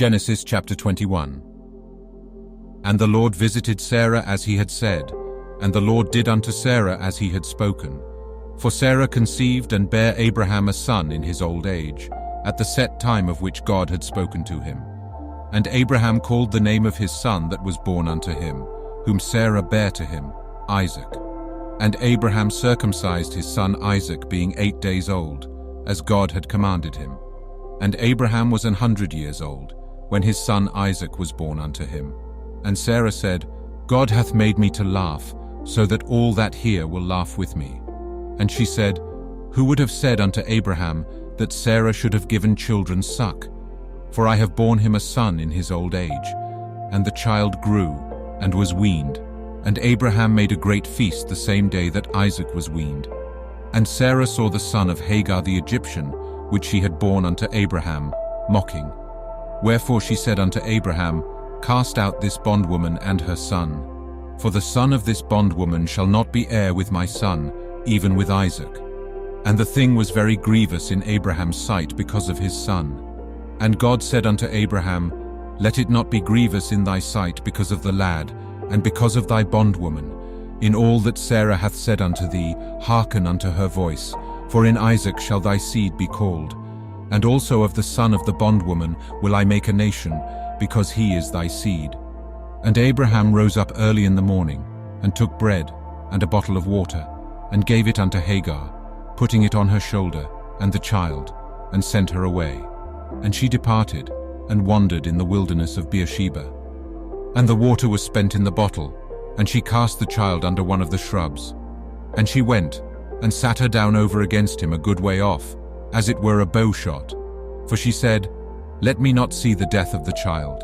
Genesis chapter 21. And the Lord visited Sarah as he had said, and the Lord did unto Sarah as he had spoken. For Sarah conceived and bare Abraham a son in his old age, at the set time of which God had spoken to him. And Abraham called the name of his son that was born unto him, whom Sarah bare to him, Isaac. And Abraham circumcised his son Isaac, being 8 days old, as God had commanded him. And Abraham was 100 years old, when his son Isaac was born unto him. And Sarah said, God hath made me to laugh, so that all that hear will laugh with me. And she said, Who would have said unto Abraham that Sarah should have given children suck? For I have borne him a son in his old age. And the child grew, and was weaned. And Abraham made a great feast the same day that Isaac was weaned. And Sarah saw the son of Hagar the Egyptian, which she had borne unto Abraham, mocking. Wherefore she said unto Abraham, Cast out this bondwoman and her son. For the son of this bondwoman shall not be heir with my son, even with Isaac. And the thing was very grievous in Abraham's sight because of his son. And God said unto Abraham, Let it not be grievous in thy sight because of the lad, and because of thy bondwoman. In all that Sarah hath said unto thee, hearken unto her voice, for in Isaac shall thy seed be called. And also of the son of the bondwoman will I make a nation, because he is thy seed. And Abraham rose up early in the morning, and took bread, and a bottle of water, and gave it unto Hagar, putting it on her shoulder, and the child, and sent her away. And she departed, and wandered in the wilderness of Beersheba. And the water was spent in the bottle, and she cast the child under one of the shrubs. And she went, and sat her down over against him a good way off, as it were a bow shot. For she said, Let me not see the death of the child.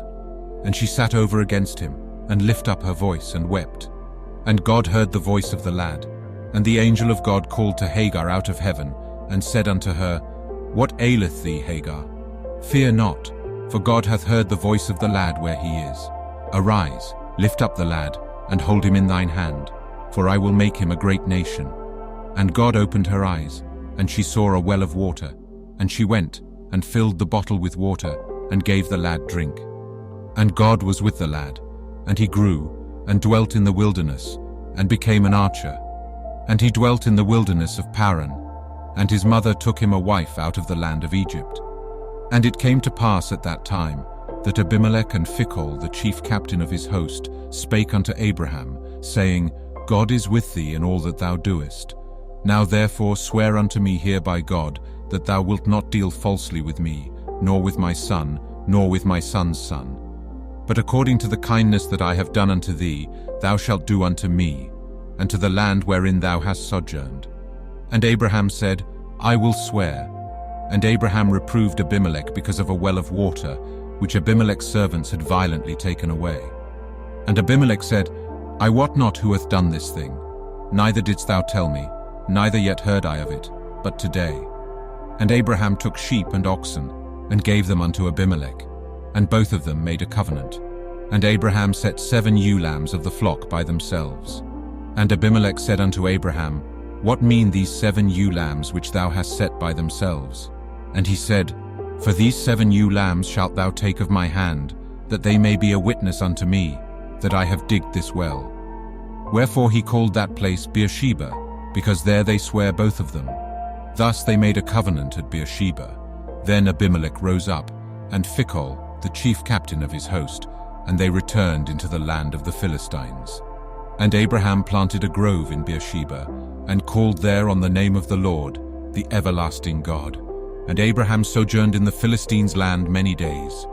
And she sat over against him, and lift up her voice, and wept. And God heard the voice of the lad. And the angel of God called to Hagar out of heaven, and said unto her, What aileth thee, Hagar? Fear not, for God hath heard the voice of the lad where he is. Arise, lift up the lad, and hold him in thine hand, for I will make him a great nation. And God opened her eyes, and she saw a well of water. And she went, and filled the bottle with water, and gave the lad drink. And God was with the lad, and he grew, and dwelt in the wilderness, and became an archer. And he dwelt in the wilderness of Paran, and his mother took him a wife out of the land of Egypt. And it came to pass at that time, that Abimelech and Phicol, the chief captain of his host, spake unto Abraham, saying, God is with thee in all that thou doest. Now therefore swear unto me here by God, that thou wilt not deal falsely with me, nor with my son, nor with my son's son. But according to the kindness that I have done unto thee, thou shalt do unto me, and to the land wherein thou hast sojourned. And Abraham said, I will swear. And Abraham reproved Abimelech because of a well of water, which Abimelech's servants had violently taken away. And Abimelech said, I wot not who hath done this thing, neither didst thou tell me, neither yet heard I of it, but today. And Abraham took sheep and oxen, and gave them unto Abimelech, and both of them made a covenant. And Abraham set 7 ewe lambs of the flock by themselves. And Abimelech said unto Abraham, What mean these 7 ewe lambs which thou hast set by themselves? And he said, For these 7 ewe lambs shalt thou take of my hand, that they may be a witness unto me, that I have digged this well. Wherefore he called that place Beersheba, because there they sware both of them. Thus they made a covenant at Beersheba. Then Abimelech rose up, and Phicol, the chief captain of his host, and they returned into the land of the Philistines. And Abraham planted a grove in Beersheba, and called there on the name of the Lord, the everlasting God. And Abraham sojourned in the Philistines' land many days.